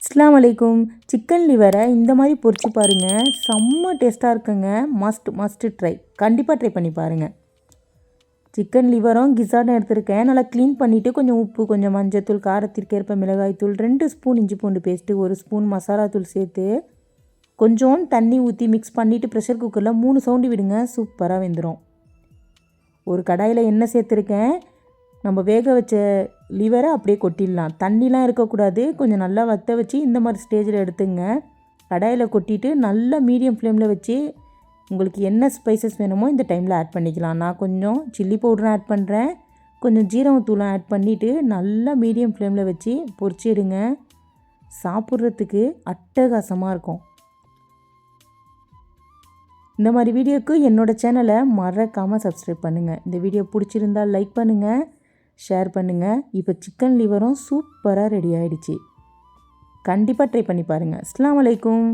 அஸ்ஸலாமு அலைக்கும். சிக்கன் லிவரை இந்த மாதிரி பொரிச்சு பாருங்கள், செம்ம டேஸ்ட்டாக இருக்குங்க. Must try. கண்டிப்பாக ட்ரை பண்ணி பாருங்கள். சிக்கன் லிவரும் கிசாடும் எடுத்திருக்கேன். நல்லா க்ளீன் பண்ணிவிட்டு கொஞ்சம் உப்பு, கொஞ்சம் மஞ்சத்தூள், காரத்திற்கேற்ப மிளகாய்த்தூள், 2 ஸ்பூன் இஞ்சி பூண்டு பேஸ்ட்டு, 1 ஸ்பூன் மசாலா தூள் சேர்த்து கொஞ்சோண்டு தண்ணி ஊற்றி மிக்ஸ் பண்ணிவிட்டு ப்ரெஷர் குக்கரில் 3 சவுண்டு விடுங்க. சூப்பராக வெந்துடும். ஒரு கடாயில் எண்ணெய் சேர்த்துருக்கேன். நம்ம வேக வச்ச லிவரை அப்படியே கொட்டிடலாம். தண்ணிலாம் இருக்கக்கூடாது. கொஞ்சம் நல்லா வற்ற வச்சு இந்த மாதிரி ஸ்டேஜில் எடுத்துங்க. கடாயில் கொட்டிட்டு நல்லா மீடியம் ஃப்ளேமில் வச்சு உங்களுக்கு என்ன ஸ்பைசஸ் வேணுமோ இந்த டைமில் ஆட் பண்ணிக்கலாம். நான் கொஞ்சம் சில்லி பவுடரும் ஆட் பண்ணுறேன், கொஞ்சம் ஜீரகத்தூளும் ஆட் பண்ணிவிட்டு நல்லா மீடியம் ஃப்ளேமில் வச்சு பொரிச்சு எடுங்க. சாப்பிட்றதுக்கு அட்டகாசமாக இருக்கும். இந்த மாதிரி வீடியோக்கு என்னோடய சேனலை மறக்காமல் சப்ஸ்கிரைப் பண்ணுங்கள். இந்த வீடியோ பிடிச்சிருந்தால் லைக் பண்ணுங்கள், ஷேர் பண்ணுங்கள். இப்போ சிக்கன் லிவரும் சூப்பராக ரெடி ஆகிடுச்சு. கண்டிப்பாக ட்ரை பண்ணி பாருங்கள். அஸ்ஸலாமு அலைக்கும்.